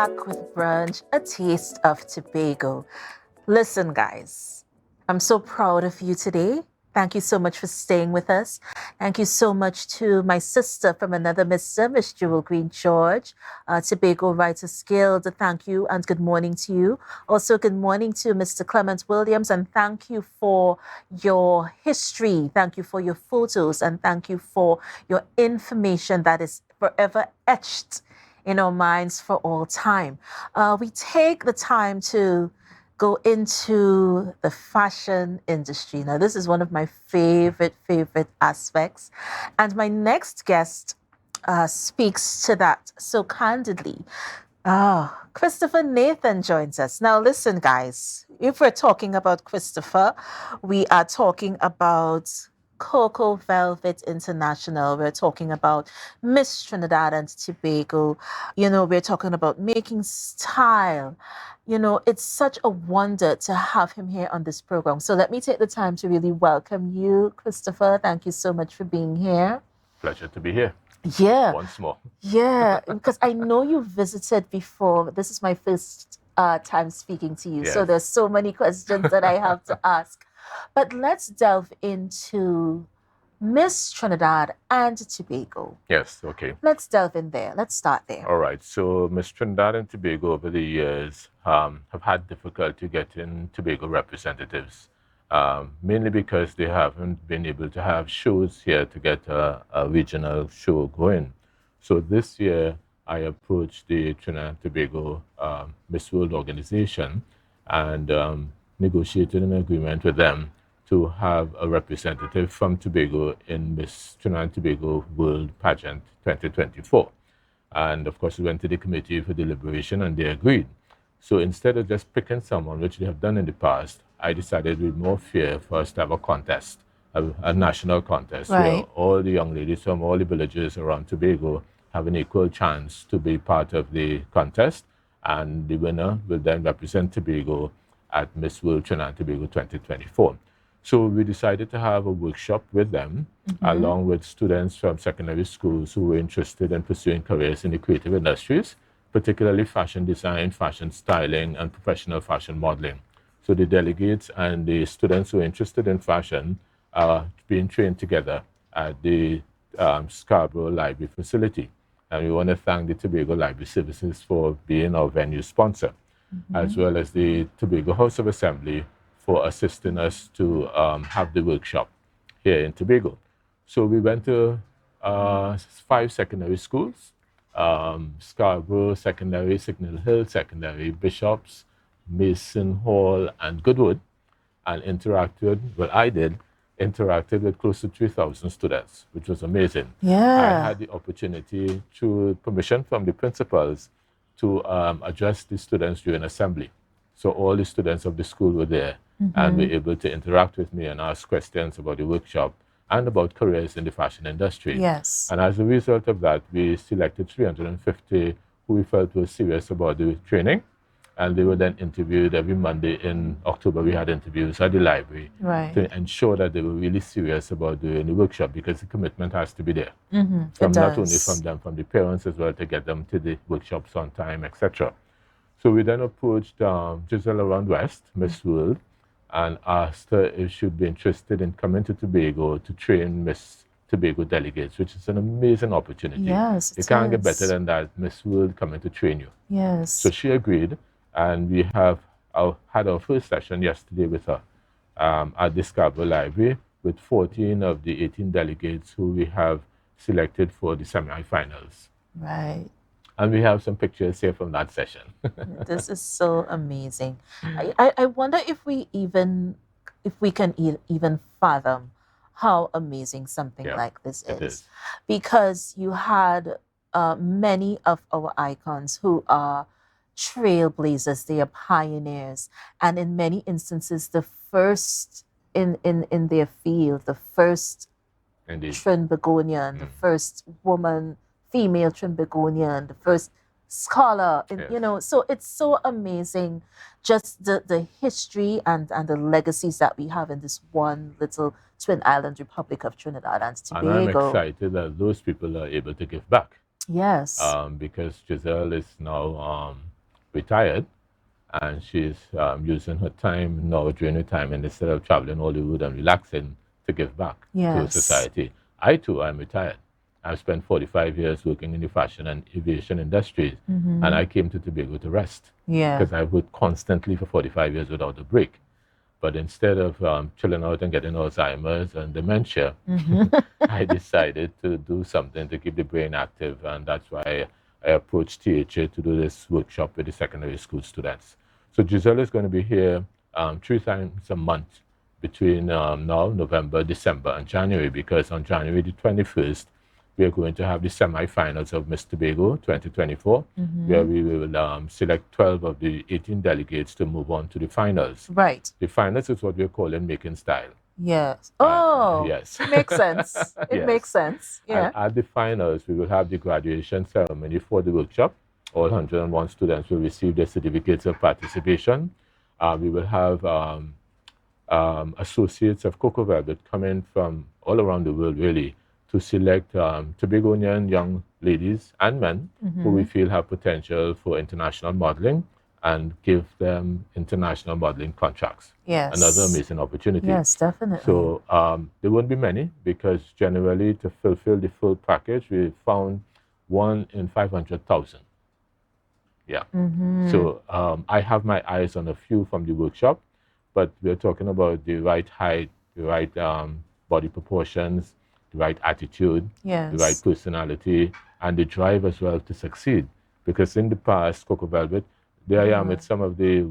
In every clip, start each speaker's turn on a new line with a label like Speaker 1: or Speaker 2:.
Speaker 1: back with Brunch, a taste of Tobago. Listen, guys, I'm so proud of you today. Thank you so much for staying with us. Thank you so much to my sister from another mister, Miss Jewel Green George, Tobago Writers Guild. Thank you and good morning to you. Also, good morning to Mr. Clement Williams, and thank you for your history. Thank you for your photos, and thank you for your information that is forever etched in our minds for all time. We take the time to go into the fashion industry. Now, this is one of my favorite aspects. And my next guest speaks to that so candidly. Christopher Nathan joins us. Now, listen, guys, if we're talking about Christopher, we are talking about Coco Velvet International. We're talking about Miss Trinidad and Tobago. You know, we're talking about making style. You know, it's such a wonder to have him here on this program. So let me take the time to really welcome you, Christopher. Thank you so much for being here.
Speaker 2: Pleasure to be here.
Speaker 1: Yeah.
Speaker 2: Once more.
Speaker 1: Yeah, because I know you visited before. This is my first time speaking to you.
Speaker 2: Yes.
Speaker 1: So there's so many questions that I have to ask. But let's delve into Miss Trinidad and Tobago.
Speaker 2: Yes, okay.
Speaker 1: Let's delve in there. Let's start there.
Speaker 2: All right. So Miss Trinidad and Tobago over the years have had difficulty getting Tobago representatives, mainly because they haven't been able to have shows here to get a regional show going. So this year, I approached the Trinidad and Tobago Miss World organization and negotiated an agreement with them to have a representative from Tobago in Miss Trinidad and Tobago World Pageant 2024. And of course, we went to the committee for deliberation and they agreed. So instead of just picking someone, which they have done in the past, I decided with more fair for us to have a contest, a national contest,
Speaker 1: Right.
Speaker 2: where all the young ladies from all the villages around Tobago have an equal chance to be part of the contest. And the winner will then represent Tobago at Miss World Trinidad and Tobago 2024. So we decided to have a workshop with them, along with students from secondary schools who were interested in pursuing careers in the creative industries, particularly fashion design, fashion styling, and professional fashion modeling. So the delegates and the students who are interested in fashion are being trained together at the Scarborough Library facility. And we want to thank the Tobago Library Services for being our venue sponsor, as well as the Tobago House of Assembly for assisting us to have the workshop here in Tobago. So we went to 5 secondary schools, Scarborough Secondary, Signal Hill Secondary, Bishops, Mason Hall, and Goodwood, and interacted with close to 3,000 students, which was amazing.
Speaker 1: Yeah.
Speaker 2: I had the opportunity, through permission from the principals, to address the students during assembly. So all the students of the school were there and were able to interact with me and ask questions about the workshop and about careers in the fashion industry.
Speaker 1: Yes.
Speaker 2: And as a result of that, we selected 350 who we felt were serious about the training. And they were then interviewed every Monday in October. We had interviews at the library to ensure that they were really serious about doing the workshop, because the commitment has to be there. From not only from them, from the parents as well, to get them to the workshops on time, etc. So we then approached Giselle around West, Miss World, and asked her if she'd be interested in coming to Tobago to train Miss Tobago delegates, which is an amazing opportunity.
Speaker 1: Yes,
Speaker 2: you can't get better than that, Miss World coming to train you.
Speaker 1: Yes.
Speaker 2: So she agreed, and we have had our first session yesterday with her at the Scarborough Library with 14 of the 18 delegates who we have selected for the semi-finals.
Speaker 1: Right.
Speaker 2: And we have some pictures here from that session.
Speaker 1: This is so amazing. I wonder if we can even fathom how amazing something like this is. Because you had many of our icons who are trailblazers, they are pioneers, and in many instances the first in their field, the first Trinbagonian, the first female Trinbagonian, the first scholar, you know, so it's so amazing just the history and the legacies that we have in this one little Twin Island Republic of Trinidad and Tobago.
Speaker 2: And I'm excited that those people are able to give back.
Speaker 1: Yes.
Speaker 2: Because Giselle is now retired, and she's using her time now during retirement instead of traveling Hollywood and relaxing to give back to
Speaker 1: Yes.
Speaker 2: society. I too am retired. I've spent 45 years working in the fashion and aviation industries, and I came to Tobago to rest
Speaker 1: Yeah.
Speaker 2: because I worked constantly for 45 years without a break. But instead of chilling out and getting Alzheimer's and dementia, I decided to do something to keep the brain active, and that's why I approached THA to do this workshop with the secondary school students. So Giselle is going to be here 3 times a month between now, November, December, and January, because on January the 21st, we are going to have the semi-finals of Miss Tobago 2024, where we will select 12 of the 18 delegates to move on to the finals.
Speaker 1: Right.
Speaker 2: The finals is what we're calling Makin style.
Speaker 1: Yes. Oh,
Speaker 2: yes.
Speaker 1: It makes sense. It
Speaker 2: Yes.
Speaker 1: makes sense. Yeah.
Speaker 2: And at the finals, we will have the graduation ceremony for the workshop. All 101 students will receive their certificates of participation. We will have associates of Cocoa Velvet coming from all around the world, really, to select Tobagonian young ladies and men who we feel have potential for international modeling and give them international modeling contracts.
Speaker 1: Yes.
Speaker 2: Another amazing opportunity.
Speaker 1: Yes, definitely.
Speaker 2: So there won't be many, because generally to fulfill the full package, we found 1 in 500,000. Yeah. So I have my eyes on a few from the workshop, but we're talking about the right height, the right body proportions, the right attitude,
Speaker 1: Yes.
Speaker 2: the right personality, and the drive as well to succeed. Because in the past, Cocoa Velvet, there I am with some of the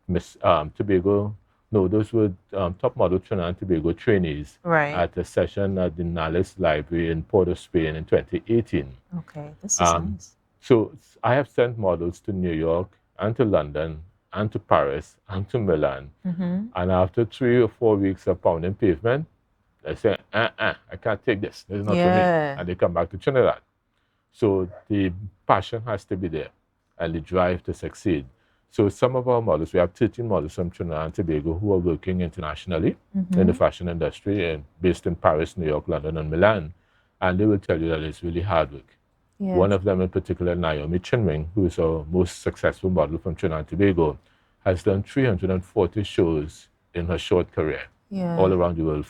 Speaker 2: Miss Tobago, no, those were top model Trinidad and Tobago trainees
Speaker 1: Right.
Speaker 2: at a session at the Nales Library in Port of Spain in 2018.
Speaker 1: Okay, this is nice.
Speaker 2: So I have sent models to New York and to London and to Paris and to Milan. And after 3 or 4 weeks of pounding pavement, they say, I can't take this. This is not for me. And they come back to Trinidad. So the passion has to be there and the drive to succeed. So some of our models, we have 13 models from Trinidad and Tobago who are working internationally in the fashion industry, and based in Paris, New York, London, and Milan. And they will tell you that it's really hard work.
Speaker 1: Yes.
Speaker 2: One of them in particular, Naomi Chinwing, who is our most successful model from Trinidad and Tobago, has done 340 shows in her short career all around the world.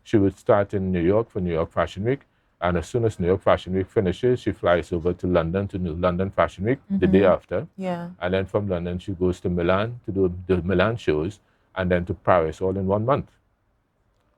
Speaker 2: She would start in New York for New York Fashion Week, and as soon as New York Fashion Week finishes, she flies over to London to do London Fashion Week the day after.
Speaker 1: Yeah.
Speaker 2: And then from London, she goes to Milan to do the Milan shows, and then to Paris all in 1 month.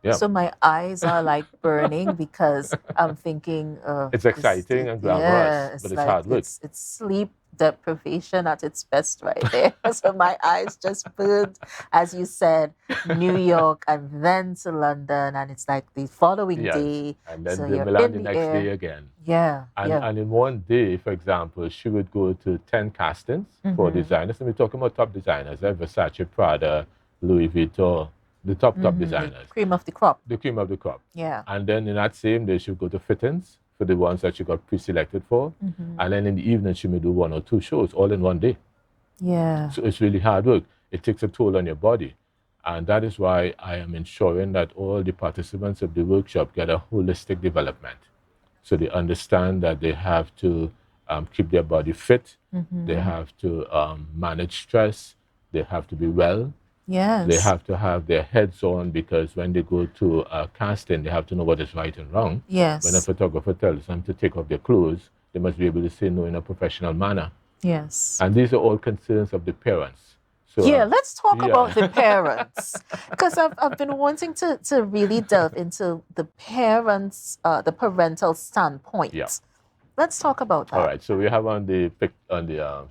Speaker 2: Yeah.
Speaker 1: So my eyes are like burning because I'm thinking
Speaker 2: it's exciting and glamorous, but it's hard work.
Speaker 1: It's sleep deprivation at its best right there. So my eyes just burned, as you said, New York and then to London, and it's like the following day.
Speaker 2: And then
Speaker 1: so
Speaker 2: to
Speaker 1: you're
Speaker 2: Milan
Speaker 1: in
Speaker 2: the
Speaker 1: the
Speaker 2: next
Speaker 1: air.
Speaker 2: day again.
Speaker 1: Yeah.
Speaker 2: And in one day, for example, she would go to 10 castings for designers. And we're talking about top designers, Versace, Prada, Louis Vuitton, the top designers.
Speaker 1: The cream of the crop.
Speaker 2: The cream of the crop.
Speaker 1: Yeah.
Speaker 2: And then in that same day, she would go to fittings for the ones that she got pre-selected for. And then in the evening, she may do 1 or 2 shows all in one day.
Speaker 1: Yeah.
Speaker 2: So it's really hard work. It takes a toll on your body. And that is why I am ensuring that all the participants of the workshop get a holistic development. So they understand that they have to keep their body fit. They have to manage stress. They have to be well.
Speaker 1: Yes.
Speaker 2: They have to have their heads on, because when they go to a casting, they have to know what is right and wrong.
Speaker 1: Yes.
Speaker 2: When a photographer tells them to take off their clothes, they must be able to say no in a professional manner.
Speaker 1: Yes.
Speaker 2: And these are all concerns of the parents. So,
Speaker 1: let's talk about the parents, because I've been wanting to really delve into the parents, the parental standpoint.
Speaker 2: Yeah.
Speaker 1: Let's talk about that.
Speaker 2: All right. So we have on the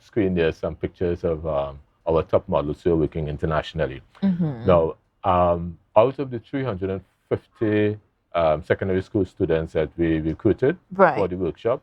Speaker 2: screen there some pictures of our top models who are working internationally. Now, out of the 350 secondary school students that we recruited for the workshop,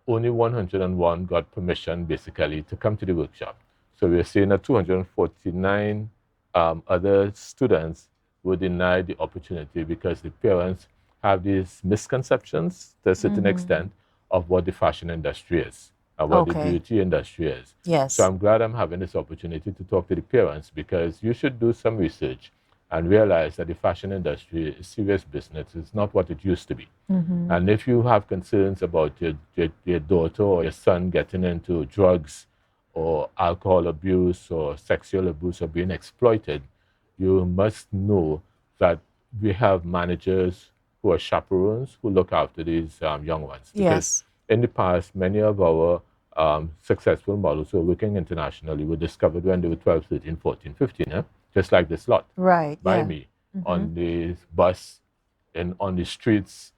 Speaker 2: only 101 got permission, basically, to come to the workshop. So we're seeing that 249 other students were denied the opportunity because the parents have these misconceptions to a certain extent of what the fashion industry is and what the beauty industry is.
Speaker 1: Yes.
Speaker 2: So I'm glad I'm having this opportunity to talk to the parents, because you should do some research and realize that the fashion industry is serious business. It's not what it used to be. And if you have concerns about your daughter or your son getting into drugs or alcohol abuse or sexual abuse or being exploited, you must know that we have managers who are chaperones who look after these young ones. Because
Speaker 1: Yes.
Speaker 2: in the past, many of our successful models who are working internationally were discovered when they were 12, 13, 14, 15, just like this lot.
Speaker 1: Right.
Speaker 2: By
Speaker 1: Yeah.
Speaker 2: me on the bus, on the streets,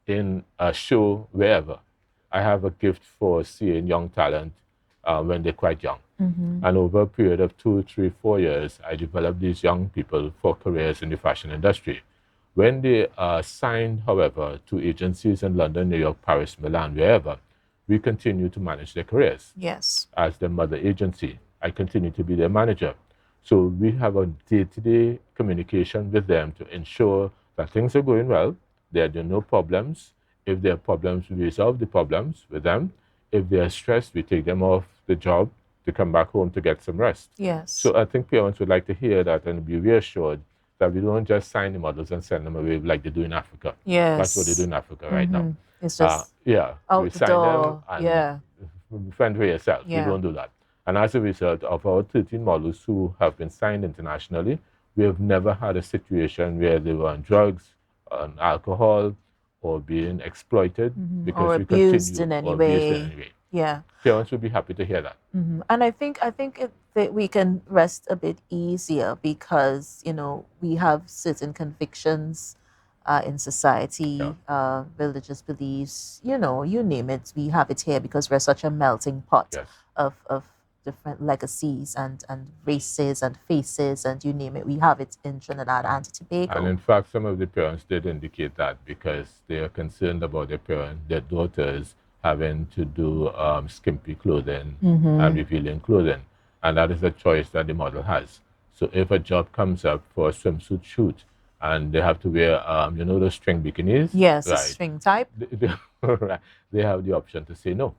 Speaker 2: in a show, wherever. I have a gift for seeing young talent when they're quite young. And over a period of 2, 3, 4 years, I developed these young people for careers in the fashion industry. When they are signed, however, to agencies in London, New York, Paris, Milan, wherever, we continue to manage their careers.
Speaker 1: Yes.
Speaker 2: As their mother agency, I continue to be their manager. So we have a day-to-day communication with them to ensure that things are going well, there are no problems. If there are problems, we resolve the problems with them. If they are stressed, we take them off the job to come back home to get some rest.
Speaker 1: Yes.
Speaker 2: So I think parents would like to hear that and be reassured that we don't just sign the models and send them away like they do in Africa.
Speaker 1: Yes.
Speaker 2: That's what they do in Africa right now.
Speaker 1: It's just
Speaker 2: Yeah,
Speaker 1: out
Speaker 2: we
Speaker 1: the
Speaker 2: sign
Speaker 1: door.
Speaker 2: them and
Speaker 1: Yeah.
Speaker 2: fend for yourself. We
Speaker 1: Yeah.
Speaker 2: don't do that. And as a result of our 13 models who have been signed internationally, we have never had a situation where they were on drugs, on alcohol, or being exploited because
Speaker 1: Or
Speaker 2: we
Speaker 1: abused
Speaker 2: continue,
Speaker 1: in any
Speaker 2: or abused in
Speaker 1: way.
Speaker 2: any way.
Speaker 1: Yeah.
Speaker 2: Parents would be happy to hear that.
Speaker 1: And I think that we can rest a bit easier because we have certain convictions in society, religious beliefs, you name it, we have it here because we're such a melting pot
Speaker 2: Yes.
Speaker 1: of different legacies and races and faces and you name it. We have it in Trinidad and Tobago.
Speaker 2: And in fact, some of the parents did indicate that because they are concerned about their daughters having to do skimpy clothing and revealing clothing. And that is a choice that the model has. So if a job comes up for a swimsuit shoot and they have to wear, the string bikinis,
Speaker 1: Yes, a
Speaker 2: right?
Speaker 1: string type.
Speaker 2: They have the option to say no.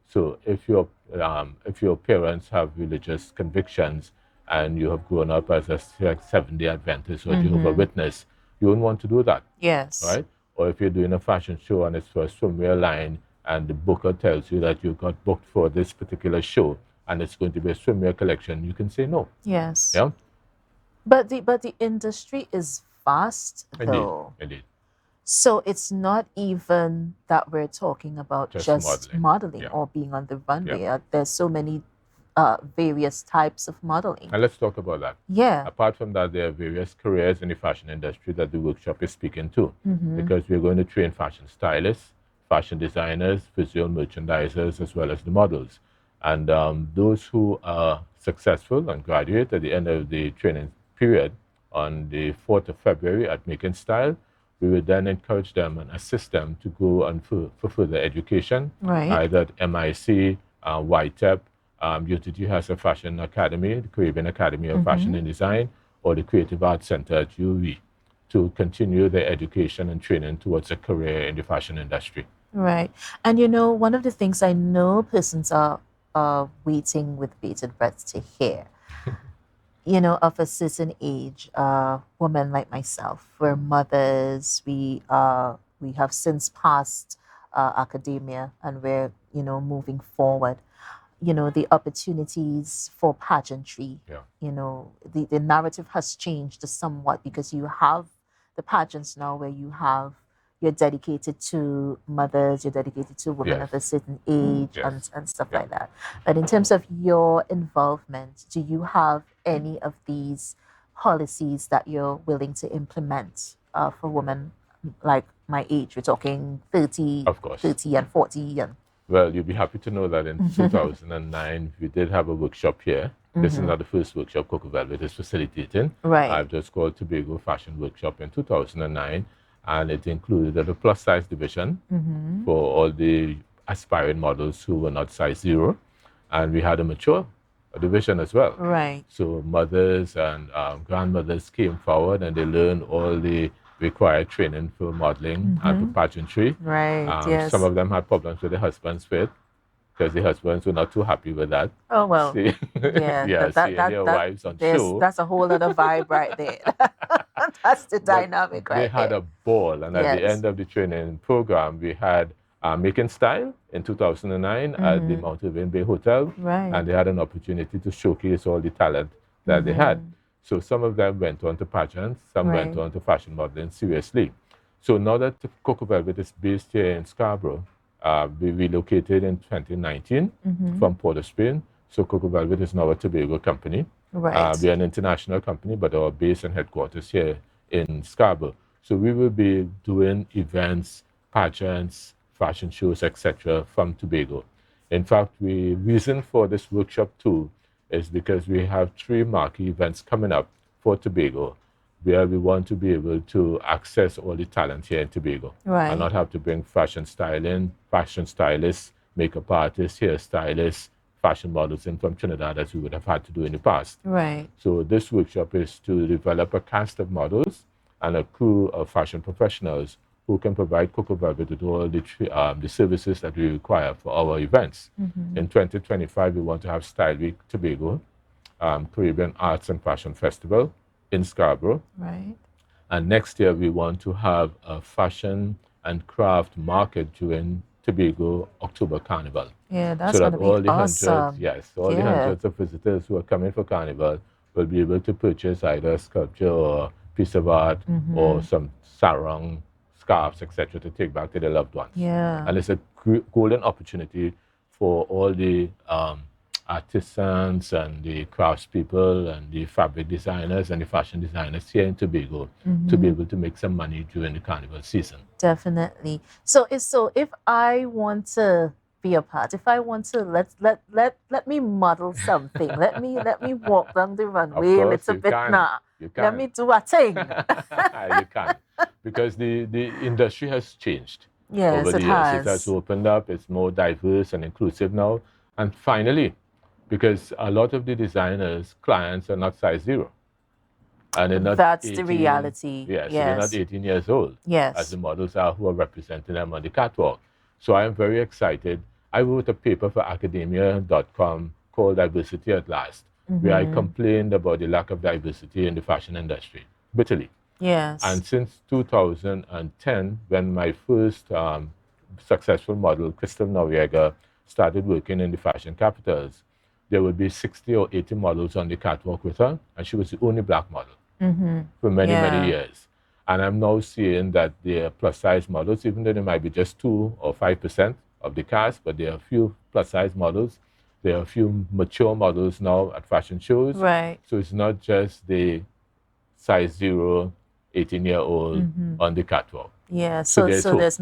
Speaker 2: So if your parents have religious convictions and you have grown up as a Seventh-day Adventist or Jehovah's Witness, you won't want to do that,
Speaker 1: Yes.
Speaker 2: right? Or if you're doing a fashion show and it's for a swimwear line and the booker tells you that you got booked for this particular show and it's going to be a swimwear collection, you can say no.
Speaker 1: Yes.
Speaker 2: Yeah,
Speaker 1: But the industry is vast
Speaker 2: indeed,
Speaker 1: though.
Speaker 2: indeed.
Speaker 1: So it's not even that we're talking about just modeling
Speaker 2: Yeah.
Speaker 1: or being on the runway. There's so many various types of modeling.
Speaker 2: And let's talk about that.
Speaker 1: Yeah.
Speaker 2: Apart from that, there are various careers in the fashion industry that the workshop is speaking to, because we're going to train fashion stylists, fashion designers, visual merchandisers, as well as the models. And those who are successful and graduate at the end of the training period on the 4th of February at Makin Style, we would then encourage them and assist them to go on for further education,
Speaker 1: Right.
Speaker 2: either at MIC, YTEP, UTT has a fashion academy, the Caribbean Academy of Fashion and Design, or the Creative Arts Center at UWI, to continue their education and training towards a career in the fashion industry.
Speaker 1: Right. And one of the things I know persons are waiting with bated breath to hear, of a certain age, women like myself, we're mothers, we have since passed academia and we're, moving forward. The opportunities for pageantry, the narrative has changed somewhat because you have the pageants now where you're dedicated to mothers, you're dedicated to women of a certain age and stuff like that. But in terms of your involvement, do you have any of these policies that you're willing to implement for women like my age? We're talking 30,
Speaker 2: Of course.
Speaker 1: 30 and 40 and
Speaker 2: Well, you'll be happy to know that in 2009, we did have a workshop here. This is not the first workshop Coco Velvet is facilitating.
Speaker 1: Right.
Speaker 2: I've just called Tobago Fashion Workshop in 2009, and it included a plus-size division for all the aspiring models who were not size 0, and we had a mature division as well.
Speaker 1: Right.
Speaker 2: So mothers and grandmothers came forward, and they learned all the required training for modeling and for pageantry.
Speaker 1: Right. Yes.
Speaker 2: Some of them had problems with their husbands' fit because the husbands were not too happy with that.
Speaker 1: Oh well.
Speaker 2: See,
Speaker 1: Yeah.
Speaker 2: seeing their wives on show.
Speaker 1: That's a whole other vibe right there. That's the dynamic right
Speaker 2: They had
Speaker 1: there.
Speaker 2: a ball, and at the
Speaker 1: Yes.
Speaker 2: end of the training program, we had Makin Style in 2009 at the Mount Irving Bay Hotel.
Speaker 1: Right.
Speaker 2: And they had an opportunity to showcase all the talent that they had. So some of them went on to pageants, some went
Speaker 1: Right.
Speaker 2: on to fashion modeling seriously. So now that Coco Velvet is based here in Scarborough, we relocated in 2019 from Port of Spain. So Coco Velvet is now a Tobago company.
Speaker 1: Right.
Speaker 2: We are an international company, but our base and headquarters here in Scarborough. So we will be doing events, pageants, fashion shows, etc. from Tobago. In fact, the reason for this workshop too is because we have 3 marquee events coming up for Tobago where we want to be able to access all the talent here in Tobago.
Speaker 1: Right.
Speaker 2: And not have to bring fashion styling, fashion stylists, makeup artists, hairstylists, fashion models in from Trinidad as we would have had to do in the past.
Speaker 1: Right.
Speaker 2: So this workshop is to develop a cast of models and a crew of fashion professionals who can provide Coco Velvet with all the services that we require for our events. In 2025, we want to have Style Week Tobago, Caribbean Arts and Fashion Festival in Scarborough.
Speaker 1: Right.
Speaker 2: And next year, we want to have a fashion and craft market during Tobago October Carnival.
Speaker 1: Yeah, that's
Speaker 2: So
Speaker 1: going
Speaker 2: that
Speaker 1: to be
Speaker 2: all the
Speaker 1: awesome.
Speaker 2: the hundreds of visitors who are coming for Carnival will be able to purchase either a sculpture or piece of art or some sarong, scarves, etc., to take back to their loved ones.
Speaker 1: Yeah.
Speaker 2: And it's a golden opportunity for all the artisans and the craftspeople and the fabric designers and the fashion designers here in Tobago to be able to make some money during the carnival season.
Speaker 1: Definitely. So if I want to be a part, if I want to let me model something, let me walk down the runway a little bit now. Let me do a thing.
Speaker 2: You can, because the industry has changed
Speaker 1: Yes,
Speaker 2: over the
Speaker 1: it
Speaker 2: years.
Speaker 1: has.
Speaker 2: It has opened up. It's more diverse and inclusive now. And finally, because a lot of the designers' clients are not size 0. And they're not
Speaker 1: That's
Speaker 2: 18,
Speaker 1: the reality.
Speaker 2: So they're not 18 years old,
Speaker 1: Yes.
Speaker 2: as the models are who are representing them on the catwalk. So I am very excited. I wrote a paper for academia.com called Diversity at Last, where I complained about the lack of diversity in the fashion industry, bitterly.
Speaker 1: Yes.
Speaker 2: And since 2010, when my first successful model, Crystal Noriega, started working in the fashion capitals, there would be 60 or 80 models on the catwalk with her, and she was the only black model for many, many years. And I'm now seeing that the plus size models, even though they might be just 2 or 5% of the cast, but there are a few plus size models. There are a few mature models now at fashion shows.
Speaker 1: Right.
Speaker 2: So it's not just the size 0, 18-year-old on the catwalk.
Speaker 1: Yeah. So there's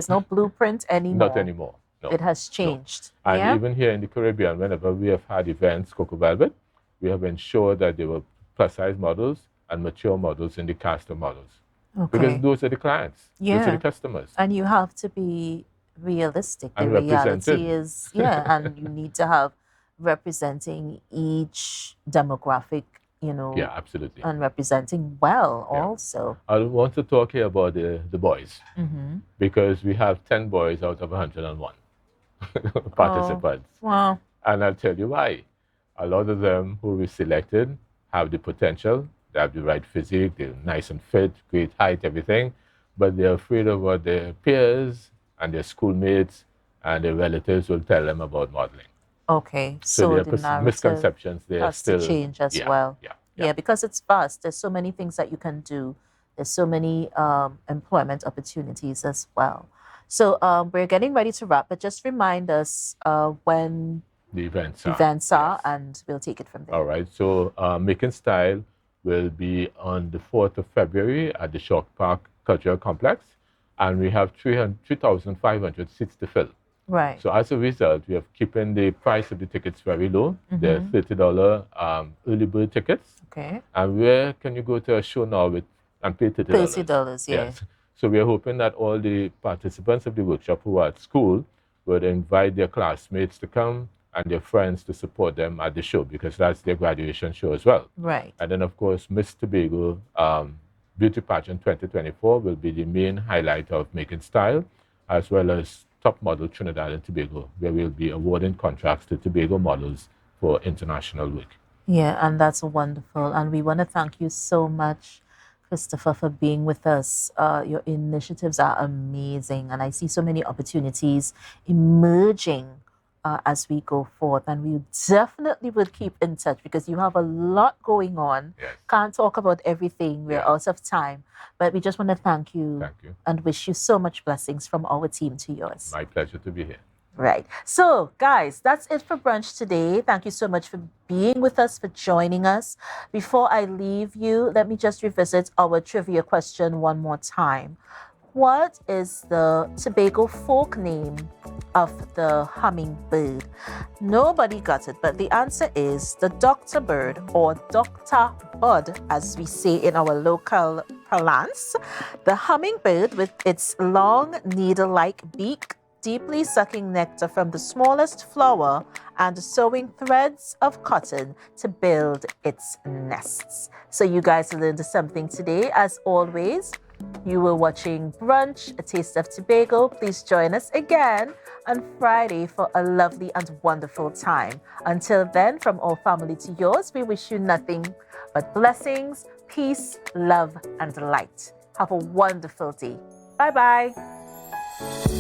Speaker 1: no blueprint anymore.
Speaker 2: Not anymore. No.
Speaker 1: It has changed.
Speaker 2: No. And
Speaker 1: yeah?
Speaker 2: even here in the Caribbean, whenever we have had events, Coco Velvet, we have ensured that there were plus size models and mature models in the cast of models.
Speaker 1: Okay.
Speaker 2: Because those are the clients.
Speaker 1: Yeah.
Speaker 2: Those are the customers.
Speaker 1: And you have to be realistic. The
Speaker 2: And
Speaker 1: reality
Speaker 2: represented.
Speaker 1: is, and you need to have representing each demographic,
Speaker 2: Yeah, absolutely.
Speaker 1: and representing well also.
Speaker 2: I want to talk here about the boys, because we have 10 boys out of 101 participants.
Speaker 1: Wow.
Speaker 2: And I'll tell you why. A lot of them who we selected have the potential, they have the right physique, they're nice and fit, great height, everything, but they're afraid of what their peers and their schoolmates and their relatives will tell them about modeling.
Speaker 1: Okay.
Speaker 2: So there
Speaker 1: the
Speaker 2: are
Speaker 1: narrative
Speaker 2: misconceptions there
Speaker 1: has
Speaker 2: still.
Speaker 1: to change as well. Yeah, because it's vast. There's so many things that you can do. There's so many employment opportunities as well. So we're getting ready to wrap, but just remind us when
Speaker 2: the events
Speaker 1: are,
Speaker 2: yes.
Speaker 1: and we'll take it from there.
Speaker 2: All right. So Makin Style will be on the 4th of February at the Shock Park Cultural Complex, and we have 3,500 seats to fill.
Speaker 1: Right.
Speaker 2: So as a result, we have keeping the price of the tickets very low. They're $30 early bird tickets.
Speaker 1: Okay.
Speaker 2: And where can you go to a show now and pay $30?
Speaker 1: $30, yeah.
Speaker 2: Yes. So we are hoping that all the participants of the workshop who are at school would invite their classmates to come and their friends to support them at the show, because that's their graduation show as well.
Speaker 1: Right.
Speaker 2: And then, of course, Miss Tobago Beauty Pageant 2024 will be the main highlight of Makin Style, as well as Top Model Trinidad and Tobago, where we'll be awarding contracts to Tobago models for international work.
Speaker 1: Yeah, and that's wonderful. And we want to thank you so much Christopher, for being with us. Your initiatives are amazing, and I see so many opportunities emerging as we go forth. And we definitely will keep in touch because you have a lot going on.
Speaker 2: Yes.
Speaker 1: Can't talk about everything, we're out of time. But we just want to thank you and wish you so much blessings from our team to yours.
Speaker 2: My pleasure to be here.
Speaker 1: Right. So, guys, that's it for brunch today. Thank you so much for being with us, for joining us. Before I leave you, let me just revisit our trivia question one more time. What is the Tobago folk name of the hummingbird? Nobody got it, but the answer is the doctor bird, or Dr. Bud, as we say in our local parlance. The hummingbird, with its long needle-like beak, deeply sucking nectar from the smallest flower and sewing threads of cotton to build its nests. So you guys learned something today. As always, you were watching Brunch, A Taste of Tobago. Please join us again on Friday for a lovely and wonderful time. Until then, from our family to yours, we wish you nothing but blessings, peace, love, and light. Have a wonderful day. Bye-bye.